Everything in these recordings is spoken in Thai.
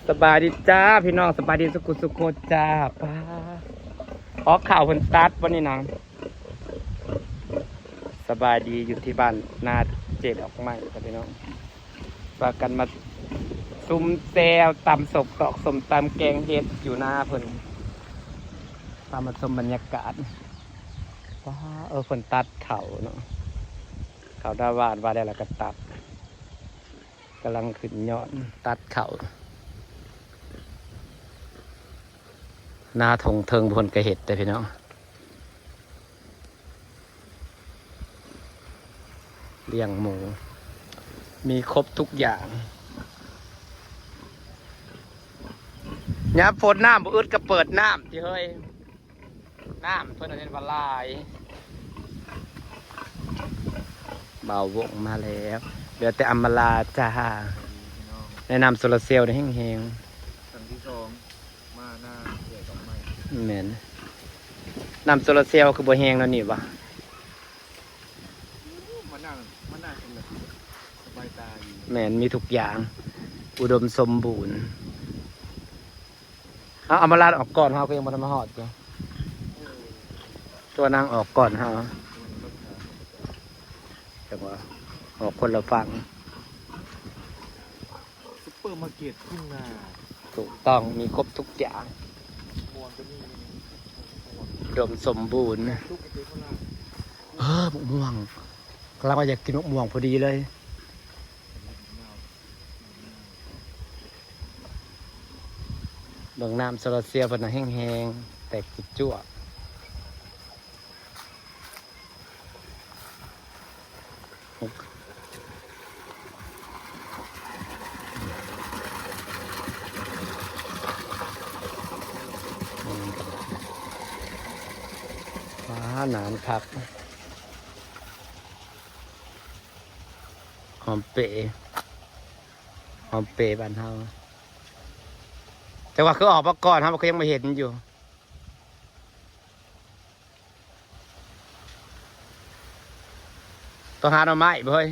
สบายดีจ้าพี่น้องสบายดีสุขุสุขโคจ้าป้าออกข่าวคนตัดวันนี้นะสบายดีอยู่ที่บ้านนาเจ็ดออกใหม่ครับพี่น้องฝากกันมาซุ่มแซวตำศพตอกสมตำแกงเห็ดอยู่หน้าเพิ่นพามาชมบรรยากาศว้าเพิ่นตัดเข่าเนาะเข่าดาวาดว่าได้แล้วก็ตัดกำลังขึ้นยอดตัดเข่าหน้าทงเทิงพลกระเห็ดแต่พี่น้องเลี้ยงหมูมีครบทุกอย่างยับฝนน้ำบ่อึดก็เปิดน้ำที่เฮ้ยน้ำเพื่อนเอาเล่นวลายเบาวงมาแล้วเดี๋ยวแต่อัมมาลาจ้าแนะนำโซลาเซลล์ในแห้งครั้งที่สองมาหน้าเกี่ยวกับไม้ ๆเหม็นนำโซลาเซลล์คือบัวแห้งแล้วนี่วะ มันน่าเป็นแบบสบายตาดี เหม็นมีทุกอย่างอุดมสมบูรณ์เอามาลาออกก่อนเฮาก็ยังบ่ทันมาฮอดจ้ะตัวนางออกก่อนเฮาจังว่าออกคนละฝั่ง ซุปเปอร์มาร์เก็ตทุ่งนา ถูกต้องมีครบทุกอย่าง ม่วงก็มี อุดมสมบูรณ์ ลูกกระเจี๊ยบข้างล่าง มะม่วงกำลังว่าอยากกินมะม่วงพอดีเลยเบื้องน้ำโซลาเซียเป็นแห้งๆแตกจิจั่วหนานครับหอมเปย์บ้านเฮาแต่ว่าคือออกมาก่อนครับเขายังไม่เห็นอยู่ต้องหาหน่อไม้เว้ย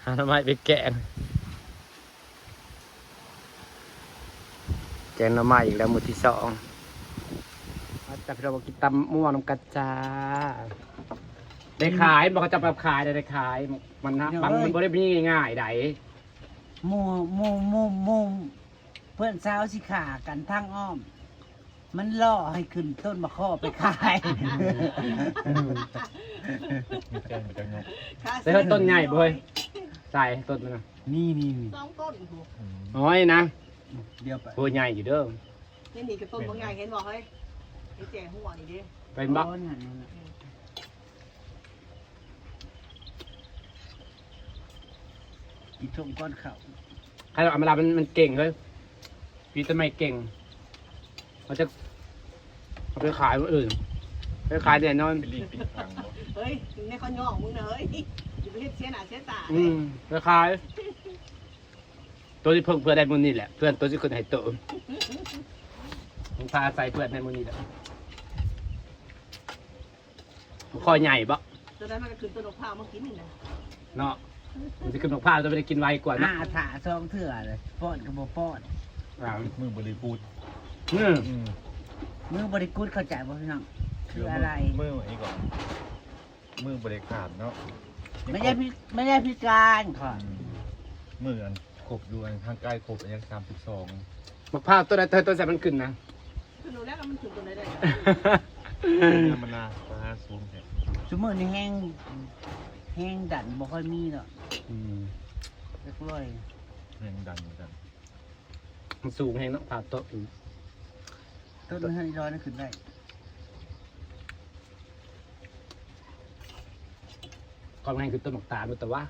หาหน่อไม้ไปแกงหน่อไม้อีกแล้วมื้อที่สองจับเราบอกกินตำม่วงน้ำกัจจาได้ขายบอกเขาจะแบบขายได้ขายมันนะบางมันไม่ได้มีง่ายๆได หมูเพื่อนสาวสิขากันทางอ้อม มันล่อให้ขึ้นต้นมะข้อไปขาย มีแกงมีแกงนก ได้เฮ้ยต้นใหญ่บ่เฮ้ยใส่ต้นมันนะ นี่ สองต้นถูก น้อยนะ เดี๋ยวไป โหใหญ่อยู่เด้อ นี่นี่กับต้นบางอย่างเห็นบอกเฮ้ยไอ้แจงหัวนี่ดิ เป็นบัก โอ้นั่นน่ะอีชมก้อนเขา ใครเอามาลามันเก่งเลยพี่ต้นไม้เก่งเขาจะเอาไปขายคนอื่นไปขายเดี๋ยวนอน เป็นลิงปีขังบ่ เฮ้ยในเขาย่องมึงนะเฮ้ยอย่าไปเฮ็ดเสียหน้าเสียตา ไปขายตัวที่เพิ่งเพื่อนได้มูลนี่แหละเพื่อนตัวที่คนให้ตัวมึงพาใส่เพื่อนในมูลนี่แหละคอใหญ่ปะ ตอนนั้นมันก็ขึ้นต้นมะพร้าวมากินนี่นะ เนาะมันจะกินมะพร้าวจะไม่ได้กินไวกว่านะ ถาซองเถื่อเลยป้อนกับบ่ป้อน มือบริบูรณ์ อืม มือบริกุดเข้าใจบ่พี่น้องคืออะไร มืออันนี้ก่อนมือบริขาดเนาะ ไม่ใช่พิการค่ะ มืออันขบอยู่อันข้างใกล้ขบอันยัง32 มะพร้าวตัวนั้นตัวใส่มันขึ้นนะ คือหนูแรกมันขึ้นต้นไหนได้ น้ำมันนาปลาสูงแท้ สมมตินี่แห้งดันบ่ค่อยมีหรอก อืม เรียบร้อย แรงดันเหมือนกัน มันสูงแห้งเนาะผ่าโต๊ะ ต้นให้ร้อยนั่นขึ้นได้ ก่อนแห้งคือต้นหมกตาลแต่ว่า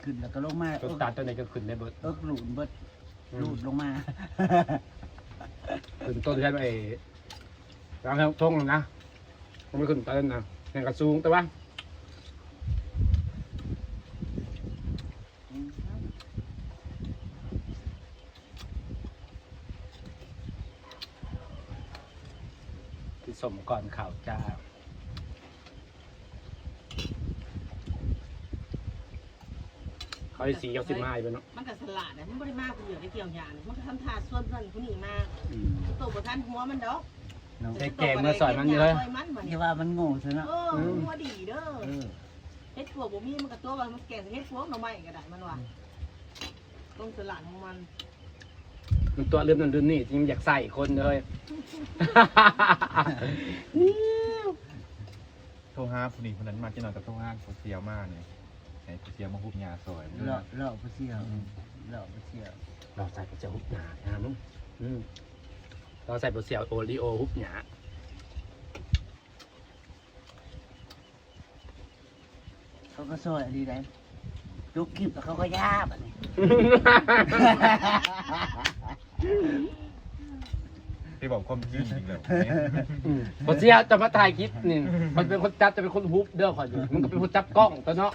ขึ้นแล้วก็ลงมา ต้นตาลต้นไหนก็ขึ้นได้เบิด หลุดเบิดหลุดลงมา ขึ้นต้นแค่ไอ้รางทงนะมันไม่ขึ้นต้นนะแห้งกระสูงแต่ว่าที่สมก่อนข่าวจ้า เขาได้สีเอาสิบมาอีกเนาะ มันก็สลัดมันไม่ได้มากกูเหลือได้เกี่ยวหยาเนี่ยมันก็ทำทาส่วนเพื่อนผู้นี้มาตัวประทันหัวมันดอก ใส่แกงมาซอยมันเลย อย่าว่ามันโง่ซะเนาะ หัวดีเด้อเฮ็ดตัวบ่มีมันก็ตัวว่ามันแกงเฮ็ดพวกหน่อไม้ก็ได้มันว่าต้องสลัดของมัน มันตัวเริ่มนั่นเริ่มนี่จริงอยากใส่คนเลย โทรหาผู้นี้คนนั้นมาจะนอนกับโทรหาผู้เสียวมากเนี่ยให้ผู้เสียวมาหุบยาซอย เลาะบ่เสียวเลาะบ่เสียว เราใส่ปลาเจียวฮุบหนานะมึงเราใส่ปลาเจียวโอริโอฮุบหนา เขาก็ซอยอันนี้ได้ยกคลิปแล้วเขาก็ย่าบัดนี้ ที่บอกความจริงจริงเลย ปลาเจียวจะมาถ่ายคลิปนี่มันเป็นคนจับจะเป็นคนฮุบเด้อขออยู่มันก็เป็นคนจับกล้องตัวเนาะ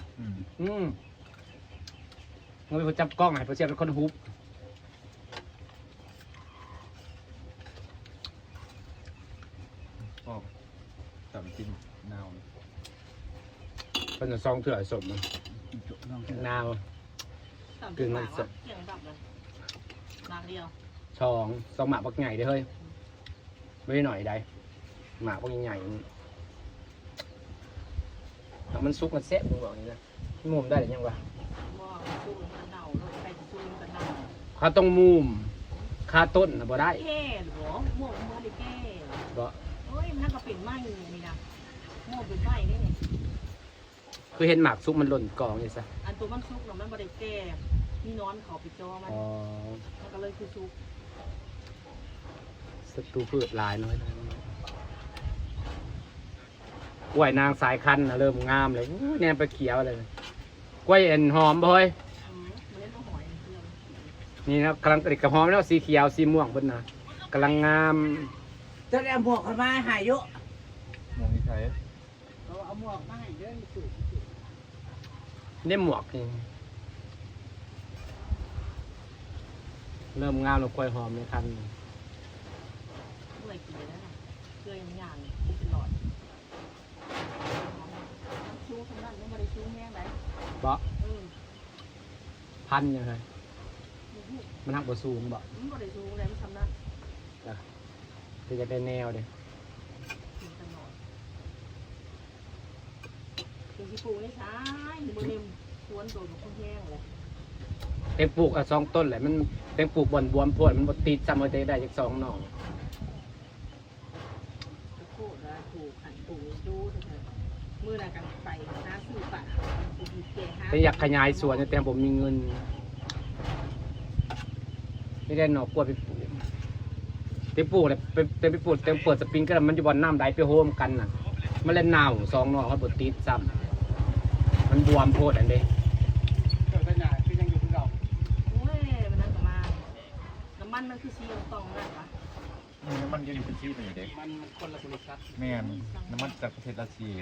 มันเป็นคนจับกล้องไงปลาเจียวเป็นคนฮุบ ก็จำกินนาว เป็นซองเถื่อสมมันนาว กึ่งมันสดเกี่ยงดับเลยนางเดียว ซองหมากปักใหญ่เด้อเฮ้ยไม่ได้หน่อยใดหมากปักใหญ่แล้วมันซุกมันแซ่บมึงบอกนี่นะมุมได้หรือยังวะ ว่าสู้กันเน่าแล้วใครจะสู้กันเน่า ข้าต้องมุมค่าต้นนะบ่ได้ แก่หรอโม่โม่ได้แก่ บ่ เฮ้ยมันก็เป็นไม้นี่นะโม่เป็นไม้นี่นี่ คือเห็นหมากซุกมันหล่นกองนี่ซะ อันตัวมันซุกเนาะมันบ่ได้แก่มีนอนเขาไปจอมัน อ๋อ มันก็เลยคือซุก ศัตรูพืชหลายน้อยกล้วยนางสายคันนะเริ่มงามเลยเนี่ยไปเขียวเลยกล้วยเอ็นหอมบ่เฮ้ย มันเล่นตัวหอยเพื่อน นี่นะกำลังติดกับหอมแล้วสีเขียวสีม่วงเบนนะกำลังงาม เจ้าเอาหมวกเข้ามาหายเยอะ มองที่ใช้ เอาหมวกมาให้เด้อสุด ได้หมวกนี่เริ่มงามแล้วกล้วยหอมในคัน เมื่อยกินเลยนะเกลือยังย่างเป็นหลอดชูขนาดนี้บ่ได้ชูแห้งไหน เพราะพันยังไงมันหักบสูงบ่ มันบ่ได้ชูเลยมันทำนั่น คือจะได้แนวเด้ กินตลอดกินที่ปูนี่ใช่มือเล่มสวนโดนของแห้งเลย เต็มปลูกสองต้นแหละมันเต็มปลูกบอนบวมพวดมันบดติดซ้ำเอาได้จาก2 หน่อ โคตรละถูกขันปูดูเถอะมือน่ะกันไปหาซื้อปะปูแก่หา แต่อยากขยายสวนแต่ผมมีเงินไม่ได้หน่อกล้วยไปปลูกเต็มปลูกเลยเต็มไปปลูกเต็มเปิดสปริงเกอร์มันอยู่บนน้ำไหลไปโฮมกันน่ะมันเล่นหนาว2 หน่อเขาบดติดซ้ำมันบวมโพดอันเด้ โอ้ยมันนั่งกับมาน้ำมันมันคือซีอิ๊วตองนั่นปะ น้ำมันอยู่เป็นชีพอยู่เด็ก มันคนละบริษัท แม่นน้ำมันจากประเทศรัสเซีย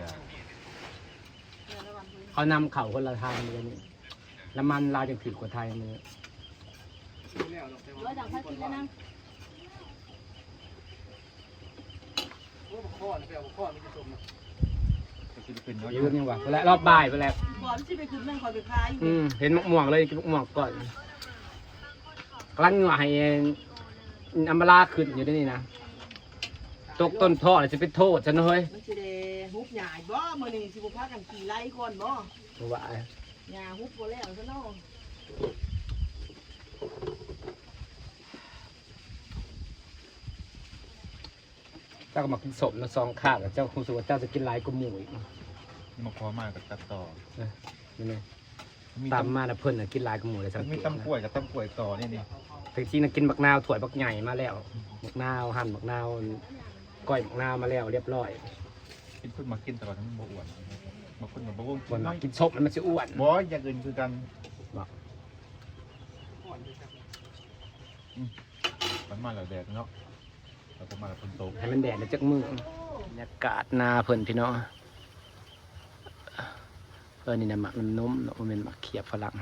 เขานำเข่าคนละทางเลยนี่น้ำมันลาวจะผิดกว่าไทยเลย ร้อยดังพัดกินแล้วนะ ก็คือเป็นน้อย ยืมยังวะไปแล้วรอบบ่ายไปแล้ว ก่อนที่ไปขึ้นแม่งคอยไปขายอยู่ เห็นมะม่วงเลยกินมะม่วงก่อนกำลังเหงื่อให้อัมบาลาขึ้นอยู่ที่นี่นะตกต้นท่อเลยจะเป็นโทษฉันเฮ้ย มันสิได้ฮุบหยาบ่มื้อนี้สิบ่พากันขี่ไล่ก่อนบ่ ว่า หยาฮุบบ่แล้วซะเนาะ เจ้าก็มากินสมนะซองข้าวเจ้าคงสูว่าเจ้าจะกินหลายกว่าหมูอีก มาพอมากกับตัดต่อ นี่เลย มี ตามมาแล้วเพิ่นน่ะกินหลายกว่าหมูเลยสังเก มี ต ตำกล้วยกับตำกล้วยต่อนี่นี่ แต่จริงๆน่ะกินบักนาวถั่วบักใหญ่มาแล้วบักนาวหั่นบักนาวก้อยบักนาวมาแล้วเรียบร้อย กินขึ้นมากินตลอดทั้งบ่อ้วนมาขึ้นมาบ่อ้วน บนมากินซบมันจะอ้วน บ่อย่างอื่นคือกันมันมาแล้วแดดเนาะเราก็มาแล้วฝนตก ให้มันแดดแล้วจักมือบรรยากาศนาเพิ่นพี่น้องนี่นะหมักน้ำนมเนาะมันเป็นหมักเขียบฝรั่ง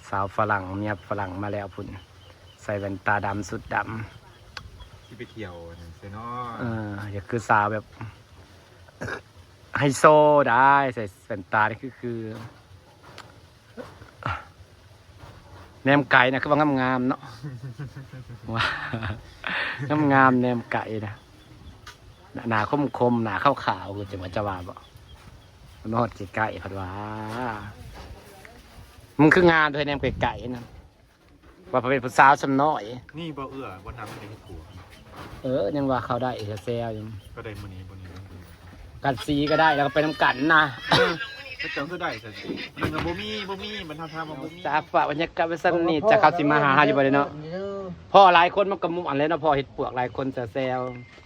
สาวฝรั่งเมียฝรั่งมาแล้วพุ่นใส่แว่นตาดำสุดดำ ที่ไปเที่ยวนั่นเซเนาะ อยากคือสาวแบบไฮโซได้ใส่แว่นตานี่คือ แนมไก่นะคือว่างามๆเนาะว่างามๆแนมไก่นะหนาคมๆหนาขาวๆคือจังหวะจะว่าบ่นอดไก่ผัดว่ามึงคืองามด้วยแนมไก่นะว่าเป็นผู้สาวสำน้อย นี่บ่เอื้อบ่นำให้ผัว ยังว่าเขาได้เอเซลยัง ก็ได้มื้อนี้บ่นี้ กัดซีก็ได้แล้วก็ไปน้ำกันนะ ก็เจ้าก็ได้แต่มันก็บ่มีมันทำมาบ่มี จากฝ่าบรรยากาศไปสักนิดจากเขาสิมาหาอยู่บ่ได้เนาะพ่อหลายคนมันก็มุมอันเลยเนาะพ่อเห็ดปวกหลายคนแซวๆ